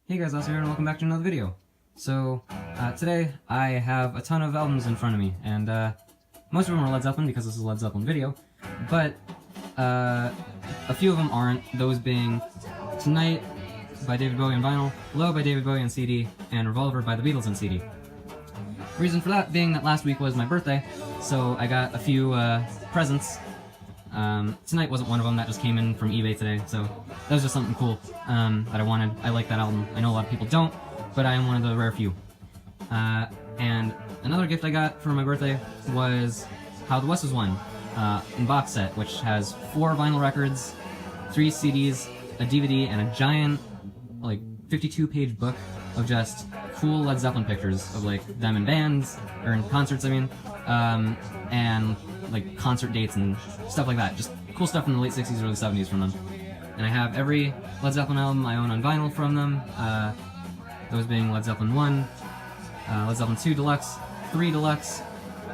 Hey guys, Oscar here and welcome back to another video. So, today I have a ton of albums in front of me, and most of them are Led Zeppelin because this is a Led Zeppelin video, but a few of them aren't, those being Tonight by David Bowie on vinyl, Low by David Bowie on CD, and Revolver by the Beatles on CD. Reason for that being that last week was my birthday, so I got a few presents. Tonight wasn't one of them, that just came in from eBay today, so that was just something cool that I wanted. I like that album. I know a lot of people don't, but I am one of the rare few. And another gift I got for my birthday was How the West Was Won in box set, which has 4 vinyl records, 3 CDs, a DVD, and a giant, like, 52-page book of just cool Led Zeppelin pictures of, like, them in bands, or in concerts, I mean, and like concert dates and stuff like that. Just cool stuff from the late 60s, early 70s from them. And I have every Led Zeppelin album I own on vinyl from them, those being Led Zeppelin 1, Led Zeppelin 2 Deluxe, 3 Deluxe,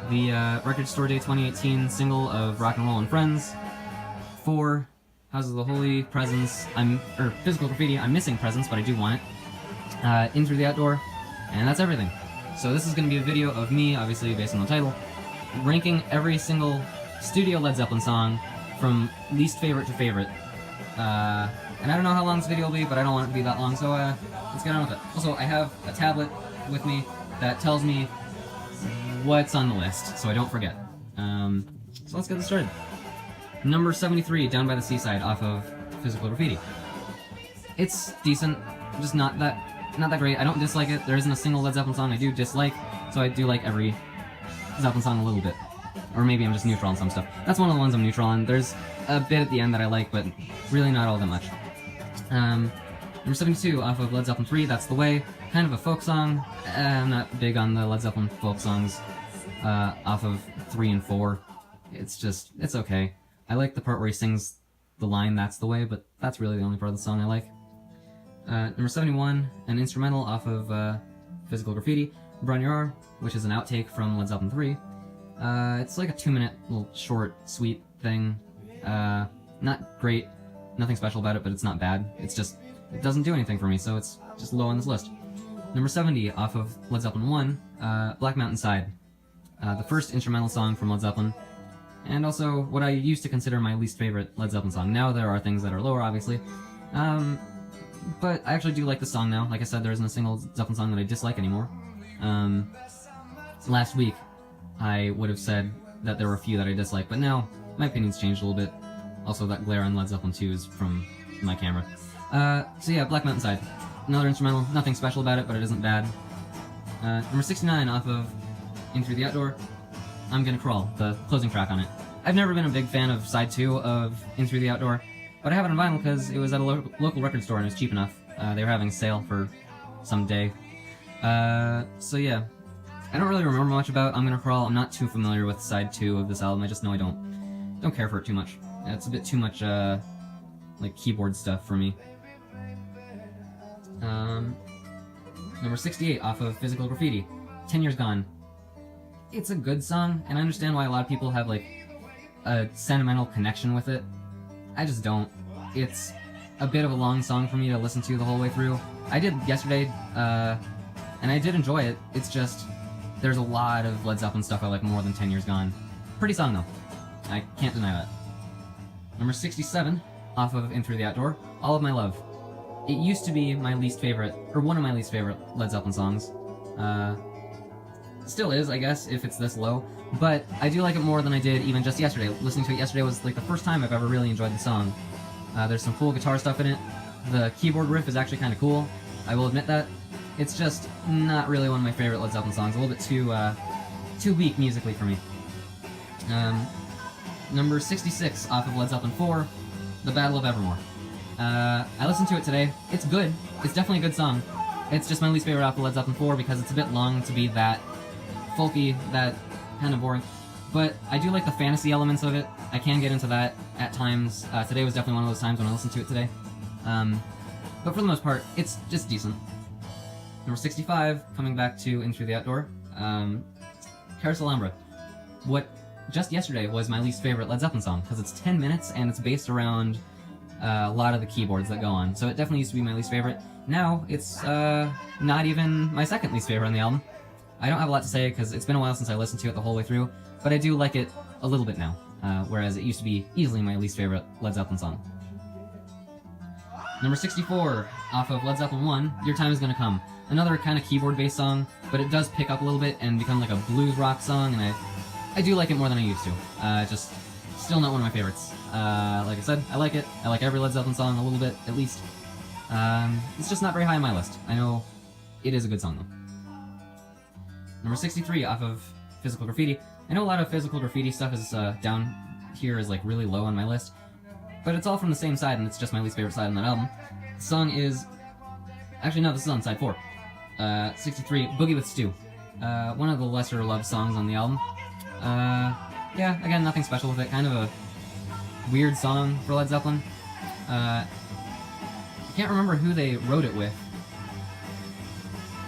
the Record Store Day 2018 single of Rock and Roll and Friends, 4 Houses of the Holy, Presence, or Physical Graffiti, I'm missing Presence, but I do want it, In Through the Outdoor, and that's everything. So this is going to be a video of me, obviously based on the title, ranking every single studio Led Zeppelin song from least favorite to favorite. And I don't know how long this video will be, but I don't want it to be that long, so let's get on with it. Also, I have a tablet with me that tells me what's on the list, so I don't forget. So let's get this started. Number 73, Down by the Seaside, off of Physical Graffiti. It's decent, just not that great. I don't dislike it. There isn't a single Led Zeppelin song I do dislike, so I do like every Zeppelin song a little bit. Or maybe I'm just neutral on some stuff. That's one of the ones I'm neutral on. There's a bit at the end that I like, but really not all that much. Number 72, off of Led Zeppelin 3, That's the Way. Kind of a folk song. I'm not big on the Led Zeppelin folk songs off of 3 and 4. It's okay. I like the part where he sings the line, That's the Way, but that's really the only part of the song I like. Number 71, an instrumental off of Physical Graffiti, Run Your Arm, which is an outtake from Led Zeppelin 3. It's like a 2-minute little short, sweet thing. Not great, nothing special about it, but it's not bad. It doesn't do anything for me, so it's just low on this list. Number 70, off of Led Zeppelin 1, Black Mountain Side. The first instrumental song from Led Zeppelin, and also what I used to consider my least favorite Led Zeppelin song. Now there are things that are lower, obviously. But I actually do like the song now. Like I said, there isn't a single Zeppelin song that I dislike anymore. Last week, I would have said that there were a few that I dislike, but now my opinion's changed a little bit. Also, that glare on Led Zeppelin 2 is from my camera. So yeah, Black Mountain Side. Another instrumental, nothing special about it, but it isn't bad. Number 69 off of In Through the Outdoor, I'm Gonna Crawl, the closing track on it. I've never been a big fan of side 2 of In Through the Outdoor, but I have it on vinyl because it was at a local record store and it was cheap enough. They were having a sale for some day. So yeah. I don't really remember much about I'm Gonna Crawl. I'm not too familiar with side 2 of this album. I just know I don't care for it too much. It's a bit too much, like, keyboard stuff for me. Number 68, off of Physical Graffiti, 10 Years Gone. It's a good song, and I understand why a lot of people have, like, a sentimental connection with it. I just don't. It's a bit of a long song for me to listen to the whole way through. I did yesterday, and I did enjoy it. It's just, there's a lot of Led Zeppelin stuff I like more than 10 Years Gone. Pretty song, though. I can't deny that. Number 67, off of In Through the Outdoor, All of My Love. It used to be my least favorite, or one of my least favorite Led Zeppelin songs. Still is, I guess, if it's this low. But I do like it more than I did even just yesterday. Listening to it yesterday was like the first time I've ever really enjoyed the song. There's some cool guitar stuff in it. The keyboard riff is actually kind of cool. I will admit that. It's just not really one of my favorite Led Zeppelin songs. A little bit too weak musically for me. Number 66 off of Led Zeppelin 4, The Battle of Evermore. I listened to it today. It's good. It's definitely a good song. It's just my least favorite off of Led Zeppelin 4 because it's a bit long to be that folky, that kind of boring. But I do like the fantasy elements of it. I can get into that at times. Today was definitely one of those times when I listened to it today. But for the most part, it's just decent. Number 65, coming back to In Through the Outdoor, Carousel Alhambra. What just yesterday was my least favorite Led Zeppelin song, because it's 10 minutes and it's based around a lot of the keyboards that go on. So it definitely used to be my least favorite. now it's not even my second least favorite on the album. I don't have a lot to say because it's been a while since I listened to it the whole way through, but I do like it a little bit now, whereas it used to be easily my least favorite Led Zeppelin song. Number 64, off of Led Zeppelin 1, Your Time Is Gonna Come. Another kind of keyboard-based song, but it does pick up a little bit and become like a blues rock song, and I do like it more than I used to. Just still not one of my favorites. Like I said, I like it. I like every Led Zeppelin song a little bit, at least. It's just not very high on my list. I know it is a good song, though. Number 63, off of Physical Graffiti. I know a lot of Physical Graffiti stuff is down here is like really low on my list, but it's all from the same side, and it's just my least favorite side on that album. The song is... Actually, no, this is on side 4. 63, Boogie with Stu. One of the lesser loved songs on the album. Yeah, again, nothing special with it. Kind of a weird song for Led Zeppelin. I can't remember who they wrote it with,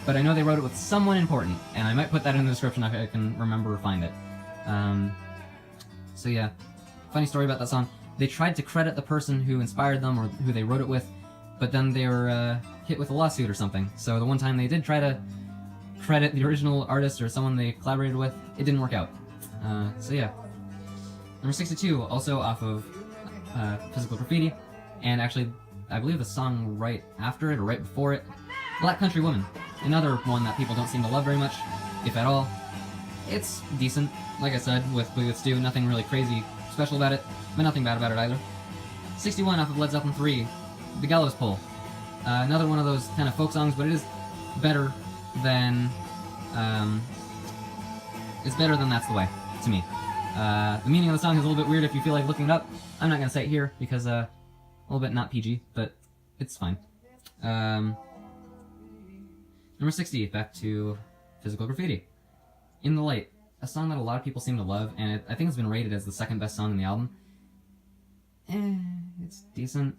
but I know they wrote it with someone important, and I might put that in the description if I can remember or find it. So yeah, funny story about that song. They tried to credit the person who inspired them or who they wrote it with, but then they were hit with a lawsuit or something. So the one time they did try to credit the original artist or someone they collaborated with, it didn't work out. So yeah. Number 62, also off of Physical Graffiti, and actually, I believe the song right after it or right before it, Black Country Woman. Another one that people don't seem to love very much, if at all. It's decent, like I said, with Boogie with Stu, nothing really crazy special about it, but nothing bad about it either. 61 off of Led Zeppelin 3, The Gallows Pole. Another one of those kind of folk songs, but it is better than... it's better than That's the Way, to me. The meaning of the song is a little bit weird if you feel like looking it up. I'm not going to say it here, because, a little bit not PG, but it's fine. Number 60, back to Physical Graffiti. In the Light, a song that a lot of people seem to love, and I think it's been rated as the second best song in the album. It's decent.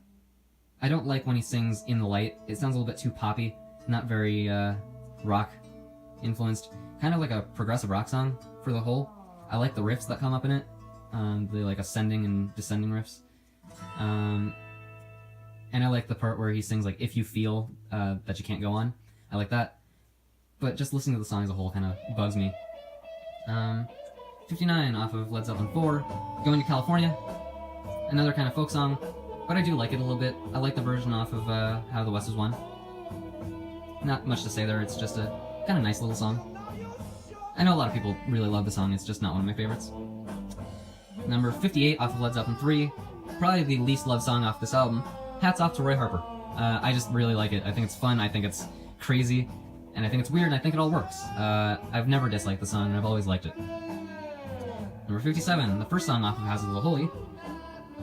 I don't like when he sings In the Light. It sounds a little bit too poppy, not very rock influenced. Kind of like a progressive rock song for the whole. I like the riffs that come up in it, the like ascending and descending riffs. And I like the part where he sings like If You Feel That You Can't Go On. I like that. But just listening to the song as a whole kind of bugs me. 59 off of Led Zeppelin 4, Going to California. Another kind of folk song, but I do like it a little bit. I like the version off of How the West Was Won. Not much to say there, it's just a kind of nice little song. I know a lot of people really love the song, it's just not one of my favorites. Number 58 off of Led Zeppelin 3, probably the least loved song off this album, Hats Off to Roy Harper. I just really like it. I think it's fun, I think it's crazy, and I think it's weird, and I think it all works. I've never disliked the song, and I've always liked it. Number 57, the first song off of Houses of the Holy,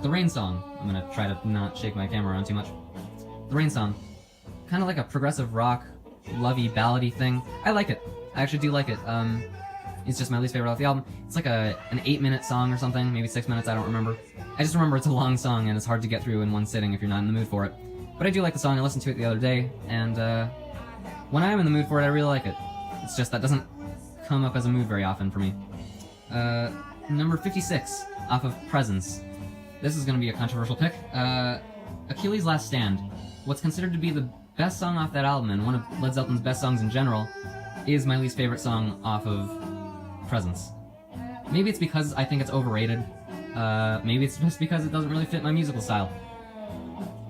The Rain Song. I'm gonna try to not shake my camera around too much. The Rain Song. Kind of like a progressive rock, lovey, ballady thing. I like it. I actually do like it. It's just my least favorite off the album. It's like an 8-minute song or something, maybe 6 minutes, I don't remember. I just remember it's a long song and it's hard to get through in one sitting if you're not in the mood for it. But I do like the song, I listened to it the other day, and when I am in the mood for it, I really like it. It's just that doesn't come up as a mood very often for me. Number 56, off of Presence. This is going to be a controversial pick. Achilles' Last Stand. What's considered to be the best song off that album, and one of Led Zeppelin's best songs in general, is my least favorite song off of Presence. Maybe it's because I think it's overrated. Maybe it's just because it doesn't really fit my musical style.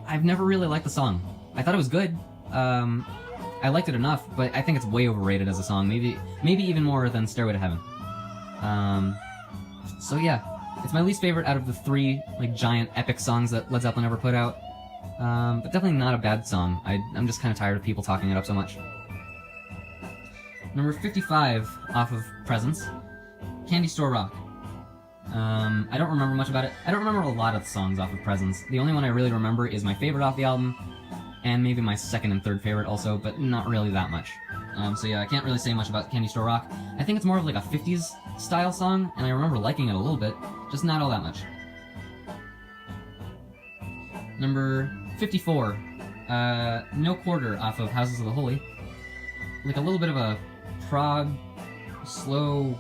I've never really liked the song. I thought it was good. I liked it enough, but I think it's way overrated as a song. Maybe even more than Stairway to Heaven. So yeah, it's my least favorite out of the 3 like giant epic songs that Led Zeppelin ever put out. But definitely not a bad song. I'm just kind of tired of people talking it up so much. Number 55 off of Presence, Candy Store Rock. I don't remember much about it. I don't remember a lot of the songs off of Presence. The only one I really remember is my favorite off the album, and maybe my second and third favorite also, but not really that much. So yeah, I can't really say much about Candy Store Rock. I think it's more of like a 50s style song, and I remember liking it a little bit, just not all that much. Number 54, No Quarter off of Houses of the Holy. Like a little bit of a prog, slow,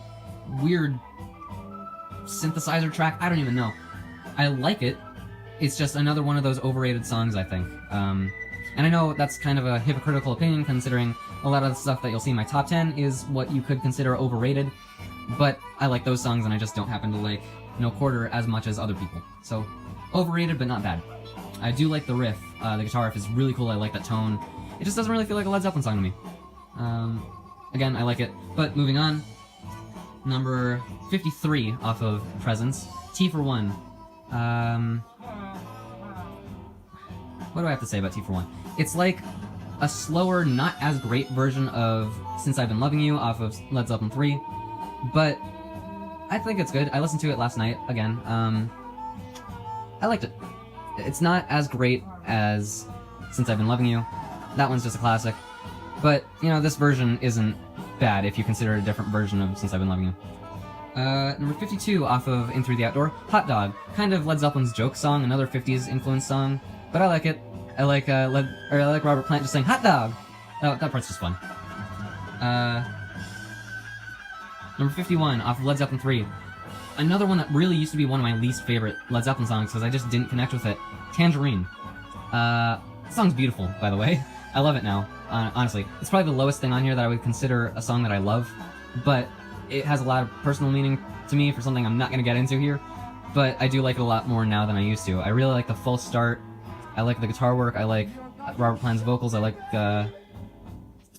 weird synthesizer track. I don't even know. I like it. It's just another one of those overrated songs, I think. And I know that's kind of a hypocritical opinion, considering a lot of the stuff that you'll see in my top 10 is what you could consider overrated, but I like those songs and I just don't happen to like No Quarter as much as other people. So, overrated but not bad. I do like the riff. The guitar riff is really cool, I like that tone. It just doesn't really feel like a Led Zeppelin song to me. Again, I like it. But moving on, number 53 off of Presence, T for One. What do I have to say about T for One? It's like a slower, not as great version of Since I've Been Loving You off of Led Zeppelin 3, but I think it's good. I listened to it last night again. I liked it. It's not as great as Since I've Been Loving You. That one's just a classic. But, you know, this version isn't bad if you consider it a different version of Since I've Been Loving You. Number 52 off of In Through the Outdoor, Hot Dog. Kind of Led Zeppelin's joke song, another 50s influence song, but I like it. I like Robert Plant just saying "hot dog." Oh, that part's just fun. Number 51 off of Led Zeppelin 3. Another one that really used to be one of my least favorite Led Zeppelin songs because I just didn't connect with it. Tangerine. The song's beautiful, by the way. I love it now. Honestly, it's probably the lowest thing on here that I would consider a song that I love, but it has a lot of personal meaning to me for something I'm not going to get into here. But I do like it a lot more now than I used to. I really like the false start. I like the guitar work. I like Robert Plant's vocals. I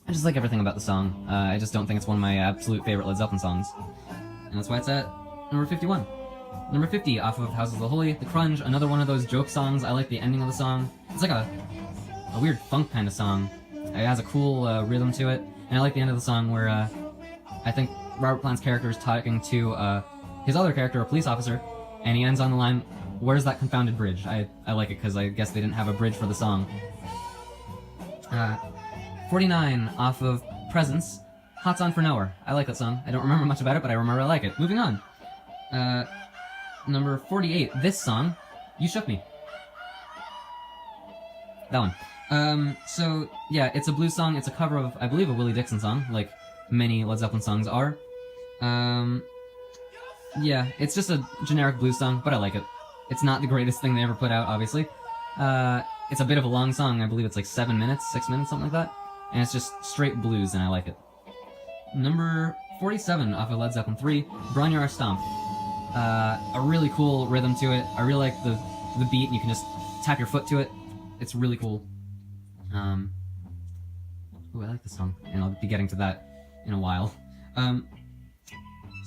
just like everything about the song. I just don't think it's one of my absolute favorite Led Zeppelin songs. And that's why it's at number 51. Number 50, off of House of the Holy, The Crunge, another one of those joke songs. I like the ending of the song. It's like a weird funk kind of song. It has a cool rhythm to it. And I like the end of the song where I think Robert Plant's character is talking to his other character, a police officer, and he ends on the line, "Where's that confounded bridge?" I like it because I guess they didn't have a bridge for the song. 49 off of Presence, Hot Song for Nowhere. I like that song. I don't remember much about it, but I remember I like it. Moving on. Number 48, this song, You Shook Me. That one. So, yeah, it's a blues song. It's a cover of, I believe, a Willie Dixon song, like many Led Zeppelin songs are. Yeah, it's just a generic blues song, but I like it. It's not the greatest thing they ever put out, obviously. It's a bit of a long song. I believe it's like 7 minutes, 6 minutes, something like that. And it's just straight blues, and I like it. Number 47 off of Led Zeppelin 3, Bron Stomp. A really cool rhythm to it. I really like the beat, and you can just tap your foot to it. It's really cool. Ooh, I like this song, and I'll be getting to that in a while.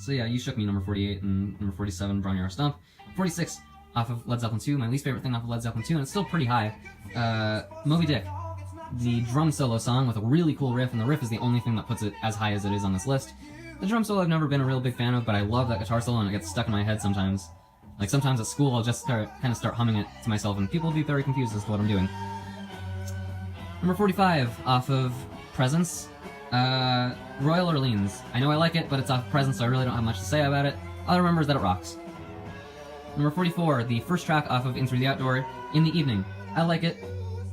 So yeah, You Shook Me, number 48, and number 47, Bron Stomp. 46 off of Led Zeppelin 2, my least favorite thing off of Led Zeppelin 2, and it's still pretty high. Moby Dick. The drum solo song with a really cool riff, and the riff is the only thing that puts it as high as it is on this list. The drum solo I've never been a real big fan of, but I love that guitar solo, and it gets stuck in my head sometimes. Like, sometimes at school I'll just kind of start humming it to myself, and people will be very confused as to what I'm doing. Number 45, off of Presence, Royal Orleans. I know I like it, but it's off Presence, so I really don't have much to say about it. All I remember is that it rocks. Number 44, the first track off of In Through the Outdoor, In the Evening. I like it.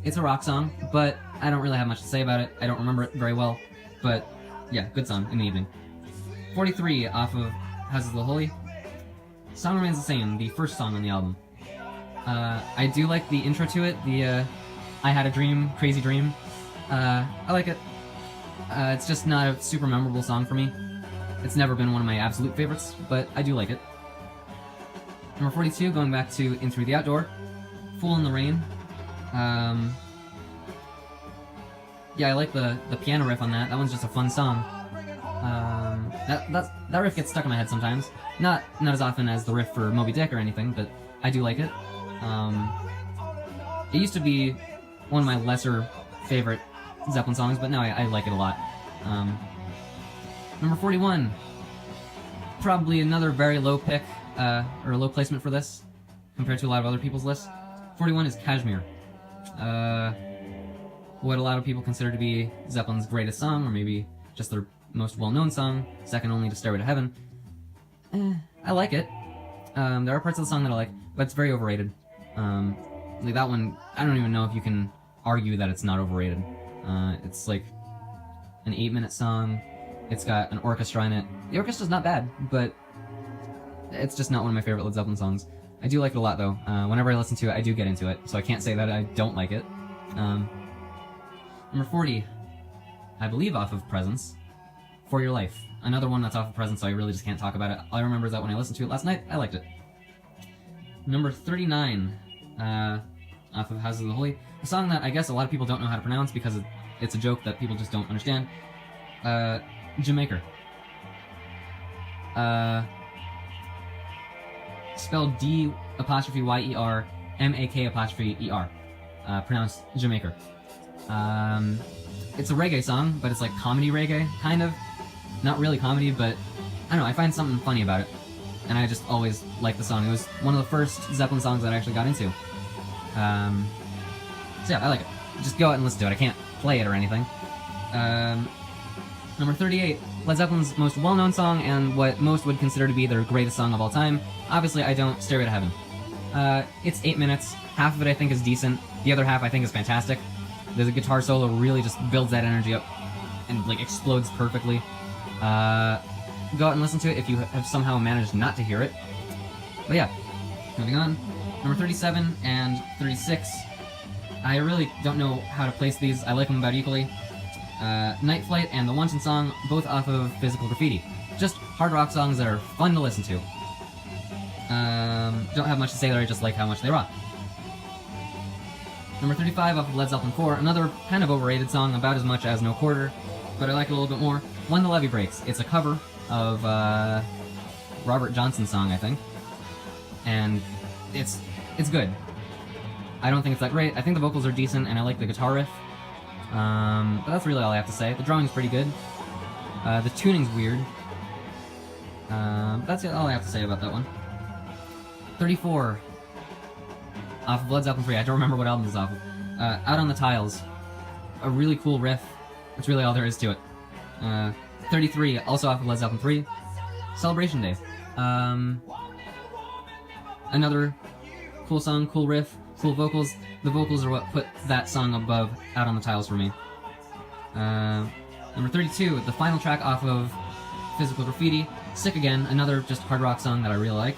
It's a rock song, but I don't really have much to say about it. I don't remember it very well, but yeah, good song, In the Evening. 43, off of House of the Holy. Song remains the same, the first song on the album. I do like the intro to it, the I Had a Dream, Crazy Dream. I like it. It's just not a super memorable song for me. It's never been one of my absolute favorites, but I do like it. Number 42, going back to In Through the Outdoor, Fool in the Rain. Yeah, I like the piano riff on that. That one's just a fun song. That riff gets stuck in my head sometimes. Not as often as the riff for Moby Dick or anything, but I do like it. It used to be one of my lesser favorite Zeppelin songs, but now I like it a lot. Number 41, probably another very low pick, or a low placement for this, compared to a lot of other people's lists. 41 is Kashmir. What a lot of people consider to be Zeppelin's greatest song, or maybe just their most well-known song, second only to Stairway to Heaven. I like it. There are parts of the song that I like, but it's very overrated. Like that one, I don't even know if you can argue that it's not overrated. It's like an 8-minute song. It's got an orchestra in it. The orchestra's not bad, but it's just not one of my favorite Led Zeppelin songs. I do like it a lot, though. Whenever I listen to it, I do get into it, so I can't say that I don't like it. Number 40, I believe off of Presence, For Your Life. Another one that's off of Presence, so I really just can't talk about it. All I remember is that when I listened to it last night, I liked it. Number 39, off of Houses of the Holy. A song that I guess a lot of people don't know how to pronounce because it's a joke that people just don't understand. Jamaica. Spelled D''Yer'Mak''Er. Pronounced Jamaica. It's a reggae song, but it's like comedy reggae, kind of. Not really comedy, but I don't know, I find something funny about it. And I just always liked the song. It was one of the first Zeppelin songs that I actually got into. So yeah, I like it. Just go out and listen to it. I can't play it or anything. Number 38, Led Zeppelin's most well-known song and what most would consider to be their greatest song of all time. Obviously, I Don't, Stairway to Heaven. It's 8 minutes. Half of it I think is decent. The other half I think is fantastic. The guitar solo really just builds that energy up and like explodes perfectly. Go out and listen to it if you have somehow managed not to hear it. But yeah, moving on. Number 37 and 36. I really don't know how to place these. I like them about equally. Night Flight and The Wanton Song, both off of Physical Graffiti. Just hard rock songs that are fun to listen to. Don't have much to say there, I just like how much they rock. Number 35 off of Led Zeppelin 4, another kind of overrated song, about as much as No Quarter, but I like it a little bit more. When the Levee Breaks. It's a cover of Robert Johnson's song, I think. And it's good. I don't think it's that great. I think the vocals are decent, and I like the guitar riff. But that's really all I have to say. The drawing's pretty good. The tuning's weird. That's all I have to say about that one. 34. Off of Led Zeppelin 3. I don't remember what album this is off of. Out on the Tiles. A really cool riff. That's really all there is to it. 33. Also off of Led Zeppelin 3. Celebration Day. Another cool song, cool riff, cool vocals. The vocals are what put that song above Out on the Tiles for me. Number 32, the final track off of Physical Graffiti, Sick Again, another just hard rock song that I really like.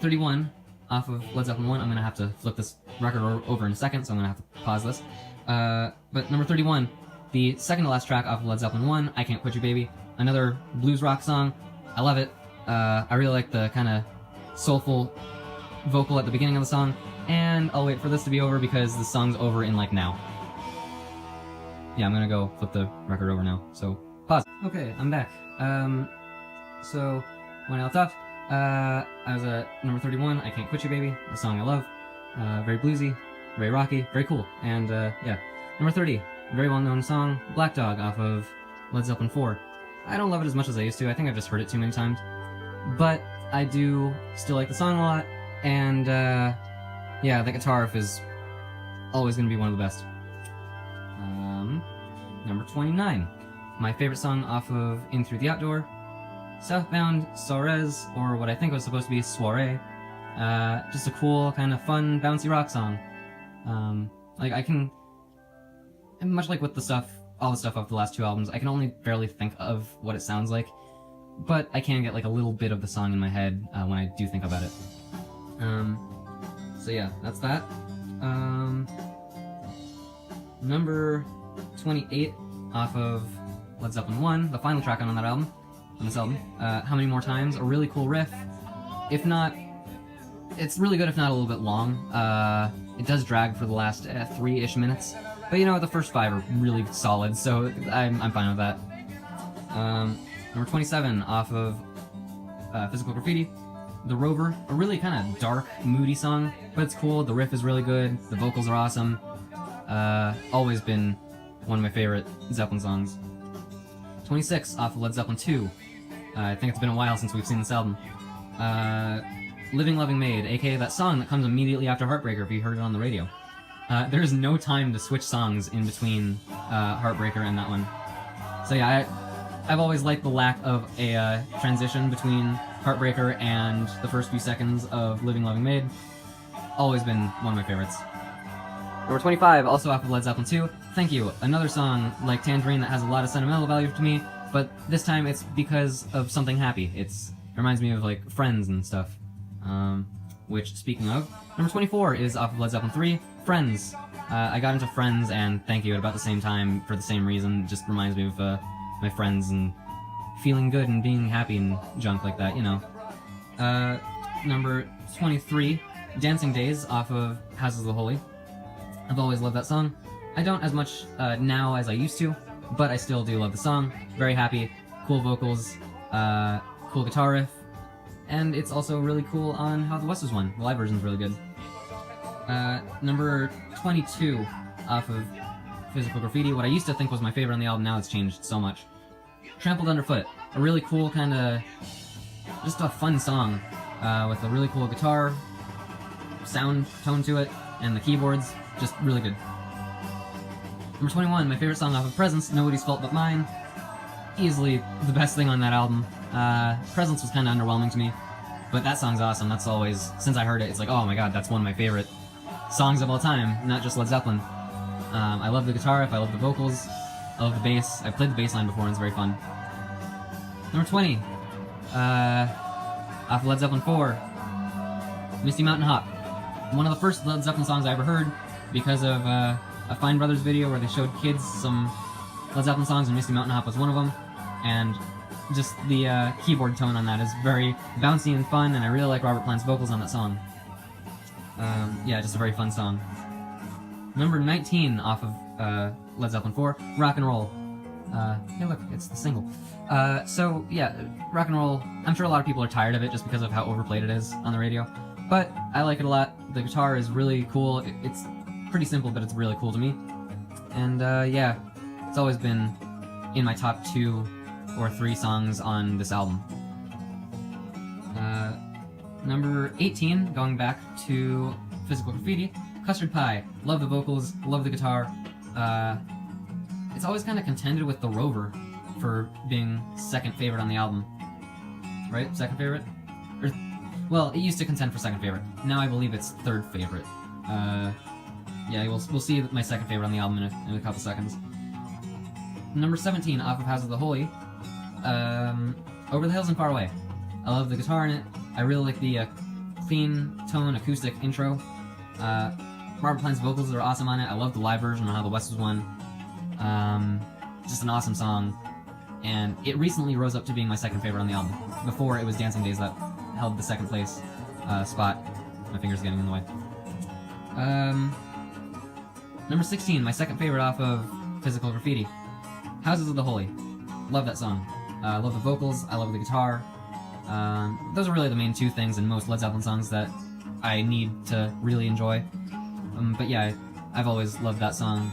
31, off of Led Zeppelin 1, I'm going to have to flip this record over in a second, so I'm going to have to pause this. But number 31, the second to last track off of Led Zeppelin 1, I Can't Quit You Baby, another blues rock song. I love it. I really like the kind of soulful vocal at the beginning of the song, and I'll wait for this to be over because the song's over in like now. Yeah, I'm gonna go flip the record over now, so pause. Okay, I'm back. So when I left off, I was at number 31, I Can't Quit You Baby, a song I love. Very bluesy, very rocky, very cool, and yeah. Number 30, very well-known song, Black Dog off of Led Zeppelin 4. I don't love it as much as I used to, I think I've just heard it too many times, but I do still like the song a lot, and yeah, the guitar riff is always going to be one of the best. Number 29, my favorite song off of In Through the Outdoor, Southbound Soares, or what I think was supposed to be Soiree. Just a cool, kind of fun, bouncy rock song. Like I can, much like with the stuff, all the stuff off the last two albums, I can only barely think of what it sounds like, but I can get like a little bit of the song in my head when I do think about it. So yeah, that's that. Number 28 off of Led Zeppelin 1, the final track on that album, on this album. How Many More Times, a really cool riff. If not, it's really good if not a little bit long. It does drag for the last 3-ish minutes, but you know, the first 5 are really solid, so I'm fine with that. Number 27 off of Physical Graffiti, The Rover, a really kind of dark, moody song, but it's cool, the riff is really good, the vocals are awesome. Always been one of my favorite Zeppelin songs. 26 off of Led Zeppelin 2. I think it's been a while since we've seen this album. Living Loving Maid, aka that song that comes immediately after Heartbreaker if you heard it on the radio. There's no time to switch songs in between Heartbreaker and that one. So yeah, I've always liked the lack of a transition between Heartbreaker and the first few seconds of Living Loving Maid. Always been one of my favorites. Number 25, also off of Led Zeppelin 2, Thank You. Another song like Tangerine that has a lot of sentimental value to me, but this time it's because of something happy. It reminds me of like friends and stuff. Which, speaking of, number 24 is off of Led Zeppelin 3, Friends. I got into Friends and Thank You at about the same time for the same reason. It just reminds me of my friends and feeling good and being happy and junk like that, you know. Number 23, Dancing Days off of Houses of the Holy. I've always loved that song. I don't as much now as I used to, but I still do love the song. Very happy, cool vocals, cool guitar riff, and it's also really cool on How the West Was Won. The live version's really good. Number 22 off of Physical Graffiti, what I used to think was my favorite on the album, now it's changed so much. Trampled Underfoot, a really cool kinda, just a fun song, with a really cool guitar, sound tone to it, and the keyboards, just really good. Number 21, my favorite song off of Presence, Nobody's Fault But Mine. Easily the best thing on that album. Presence was kinda underwhelming to me, but that song's awesome. That's always, since I heard it, it's like, oh my god, that's one of my favorite songs of all time, not just Led Zeppelin. I love the guitar riff, I love the vocals, I love the bass. I've played the bass line before and it's very fun. Number 20, off of Led Zeppelin 4, Misty Mountain Hop. One of the first Led Zeppelin songs I ever heard because of a Fine Brothers video where they showed kids some Led Zeppelin songs and Misty Mountain Hop was one of them. And just the keyboard tone on that is very bouncy and fun, and I really like Robert Plant's vocals on that song. Yeah, just a very fun song. Number 19 off of Led Zeppelin 4, Rock and Roll. Hey look, it's the single. So yeah, Rock and Roll, I'm sure a lot of people are tired of it just because of how overplayed it is on the radio, but I like it a lot. The guitar is really cool. It's pretty simple, but it's really cool to me. And yeah, it's always been in my top 2 or 3 songs on this album. Number 18, going back to Physical Graffiti, Custard Pie. Love the vocals, love the guitar. It's always kind of contended with The Rover for being second favorite on the album. Right? Second favorite? Or, well, it used to contend for second favorite. Now I believe it's third favorite. Yeah, we'll see my second favorite on the album in a couple seconds. Number 17, off of House of the Holy, Over the Hills and Far Away. I love the guitar in it. I really like the clean tone acoustic intro. Robert Plant's vocals are awesome on it. I love the live version on How the West Was Won. Just an awesome song. And it recently rose up to being my second favorite on the album. Before, it was Dancing Days that held the second place spot. My finger's getting in the way. Number 16, my second favorite off of Physical Graffiti, Houses of the Holy. Love that song. I love the vocals, I love the guitar. Those are really the main 2 things in most Led Zeppelin songs that I need to really enjoy. But yeah, I've always loved that song.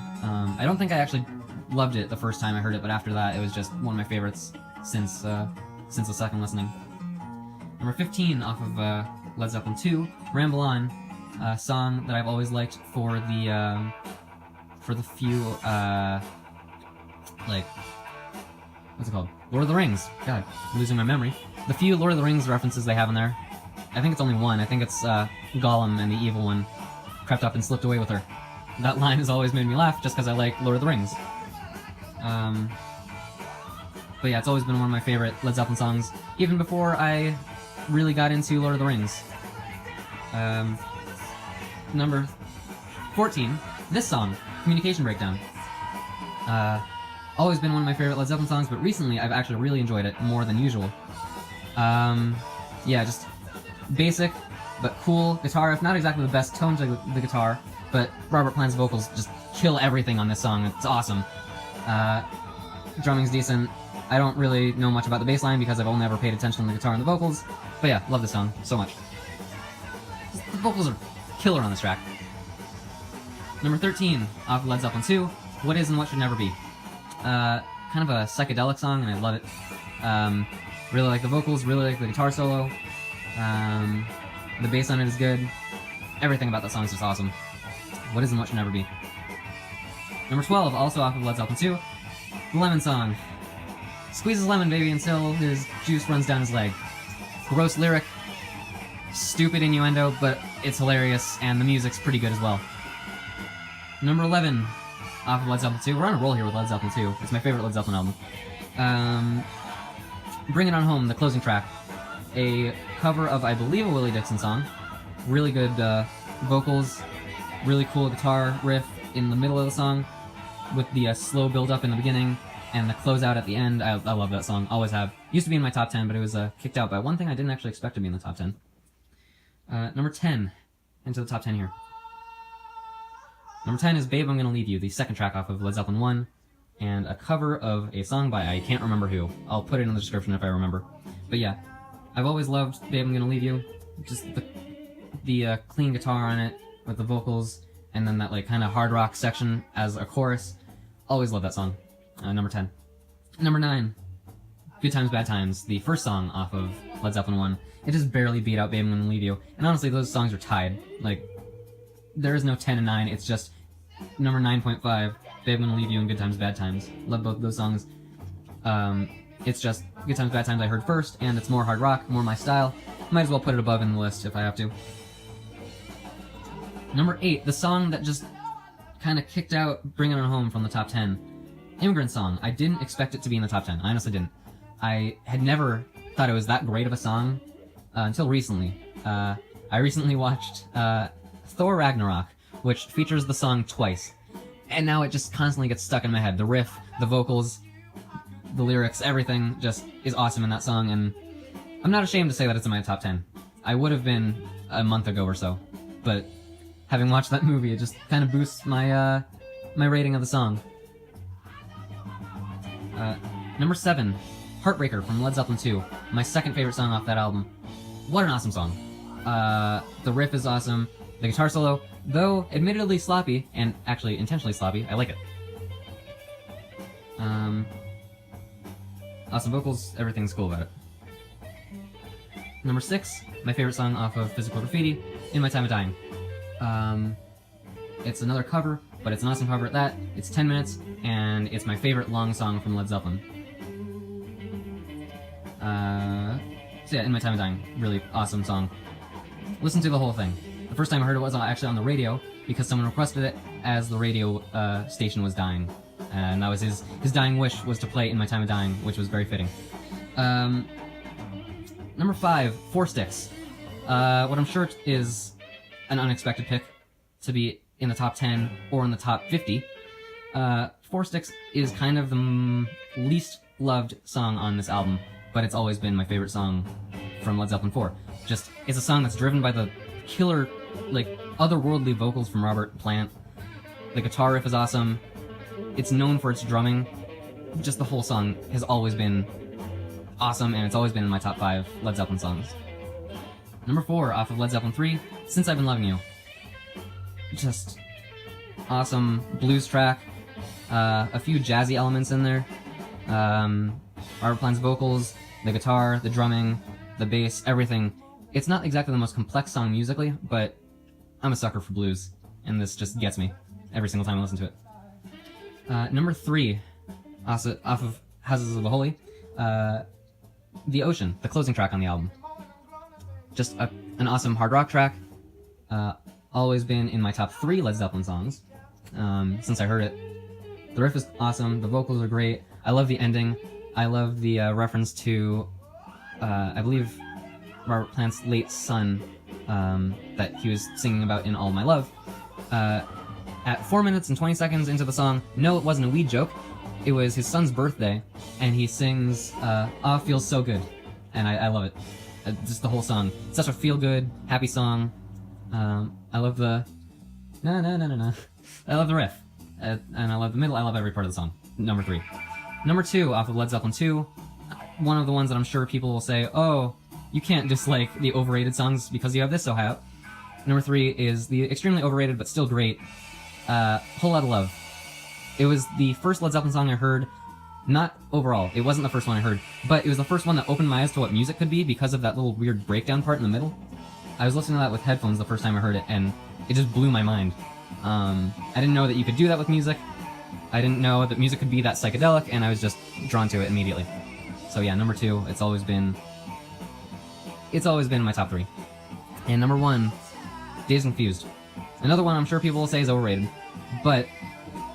I don't think I actually loved it the first time I heard it, but after that, it was just one of my favorites since the second listening. Number 15, off of Led Zeppelin 2, Ramble On, a song that I've always liked for the few, like, what's it called? Lord of the Rings. God, I'm losing my memory. The few Lord of the Rings references they have in there. I think it's only one. I think it's Gollum and the evil one crept up and slipped away with her. That line has always made me laugh just because I like Lord of the Rings. But yeah, it's always been one of my favorite Led Zeppelin songs, even before I really got into Lord of the Rings. Number 14, this song, Communication Breakdown. Always been one of my favorite Led Zeppelin songs, but recently I've actually really enjoyed it more than usual. Yeah, just basic, but cool guitar riff. Not exactly the best tone to the guitar, but Robert Plant's vocals just kill everything on this song. It's awesome. Drumming's decent. I don't really know much about the bass line because I've only ever paid attention to the guitar and the vocals, but yeah, love this song so much. The vocals are killer on this track. Number 13, off of Led Zeppelin 2, What Is and What Should Never Be. Kind of a psychedelic song, and I love it. Really like the vocals, really like the guitar solo. The bass on it is good. Everything about that song is just awesome. What Is and What Should Never Be. Number 12, also off of Led Zeppelin 2, The Lemon Song. Squeezes lemon, baby, until his juice runs down his leg. Gross lyric, stupid innuendo, but it's hilarious, and the music's pretty good as well. Number 11, off of Led Zeppelin 2. We're on a roll here with Led Zeppelin 2. It's my favorite Led Zeppelin album. Bring It On Home, the closing track. A cover of, I believe, a Willie Dixon song. Really good vocals, really cool guitar riff, in the middle of the song, with the slow build-up in the beginning, and the closeout at the end. I love that song, always have. Used to be in my top 10, but it was kicked out by one thing I didn't actually expect to be in the top 10. Number 10, into the top 10 here. Number 10 is Babe, I'm Gonna Leave You, the second track off of Led Zeppelin 1, and a cover of a song by I can't remember who. I'll put it in the description if I remember. But yeah, I've always loved Babe, I'm Gonna Leave You. Just the clean guitar on it, with the vocals, and then that like kind of hard rock section as a chorus. Always love that song. Number 10. Number 9, Good Times, Bad Times, the first song off of Led Zeppelin 1. It just barely beat out Babe, I'm Gonna Leave You. And honestly, those songs are tied. Like, there is no 10 and 9, it's just number 9.5, Babe, I'm Gonna Leave You, and Good Times, Bad Times. Love both of those songs. It's just Good Times, Bad Times I heard first, and it's more hard rock, more my style. Might as well put it above in the list if I have to. Number 8, the song that just kind of kicked out Bringing It Home from the top 10. Immigrant Song. I didn't expect it to be in the top 10. I honestly didn't. I had never thought it was that great of a song until recently. I recently watched Thor Ragnarok, which features the song twice. And now it just constantly gets stuck in my head. The riff, the vocals, the lyrics, everything just is awesome in that song, and I'm not ashamed to say that it's in my top 10. I would have been a month ago or so, but having watched that movie, it just kind of boosts my my rating of the song. Number 7, Heartbreaker from Led Zeppelin 2, my second favorite song off that album. What an awesome song. The riff is awesome, the guitar solo, though admittedly sloppy, and actually intentionally sloppy, I like it. Awesome vocals, everything's cool about it. Number 6, my favorite song off of Physical Graffiti, In My Time of Dying. It's another cover, but it's an awesome cover at that. It's 10 minutes, and it's my favorite long song from Led Zeppelin. So yeah, In My Time of Dying, really awesome song. Listen to the whole thing. The first time I heard it was actually on the radio, because someone requested it as the radio station was dying. And that was his dying wish, was to play In My Time of Dying, which was very fitting. Number 5, Four Sticks. What I'm sure is an unexpected pick to be in the top 10 or in the top 50. Four Sticks is kind of the least loved song on this album, but it's always been my favorite song from Led Zeppelin 4. Just, it's a song that's driven by the killer, like, otherworldly vocals from Robert Plant. The guitar riff is awesome. It's known for its drumming. Just the whole song has always been awesome, and it's always been in my top 5 Led Zeppelin songs. Number 4, off of Led Zeppelin 3, Since I've Been Loving You. Just awesome blues track, a few jazzy elements in there, Robert Plant's vocals, the guitar, the drumming, the bass, everything. It's not exactly the most complex song musically, but I'm a sucker for blues, and this just gets me every single time I listen to it. Number 3, also off of Houses of the Holy, The Ocean, the closing track on the album. Just an awesome hard rock track. Always been in my top 3 Led Zeppelin songs since I heard it. The riff is awesome, the vocals are great, I love the ending, I love the reference to, I believe, Robert Plant's late son that he was singing about in All My Love. At 4 minutes and 20 seconds into the song, no, it wasn't a weed joke, it was his son's birthday, and he sings, "Ah, Feels So Good," and I love it. Just the whole song. It's such a feel-good, happy song. I love the na-na-na-na-na. I love the riff. And I love the middle. I love every part of the song. Number 3. Number 2, off of Led Zeppelin 2, one of the ones that I'm sure people will say, oh, you can't dislike the overrated songs because you have this so high up. Number 3 is the extremely overrated but still great, Whole Lotta Love. It was the first Led Zeppelin song I heard, not overall, it wasn't the first one I heard, but it was the first one that opened my eyes to what music could be because of that little weird breakdown part in the middle. I was listening to that with headphones the first time I heard it, and it just blew my mind. I didn't know that you could do that with music. I didn't know that music could be that psychedelic, and I was just drawn to it immediately. So yeah, number 2, it's always been in my top 3. And number 1, Dazed and Confused. Another one I'm sure people will say is overrated, but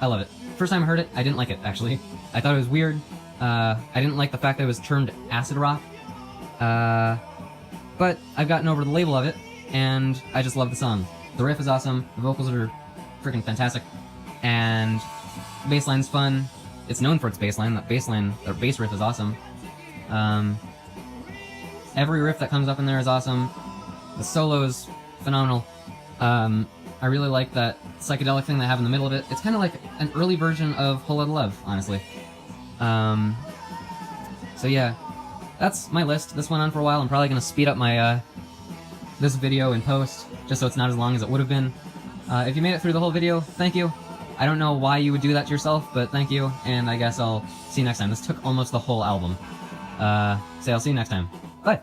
I love it. First time I heard it, I didn't like it, actually. I thought it was weird. I didn't like the fact that it was termed acid rock. But I've gotten over the label of it, and I just love the song. The riff is awesome, the vocals are freaking fantastic. and bass line's fun. It's known for its bass line. That bass line, or bass riff is awesome. Every riff that comes up in there is awesome. The solo is phenomenal. I really like that psychedelic thing they have in the middle of it. It's kind of like an early version of Whole Lotta Love, honestly. So yeah, that's my list. This went on for a while. I'm probably going to speed up my this video in post, just so it's not as long as it would have been. If you made it through the whole video, thank you. I don't know why you would do that to yourself, but thank you, and I guess I'll see you next time. This took almost the whole album. So I'll see you next time. Bye!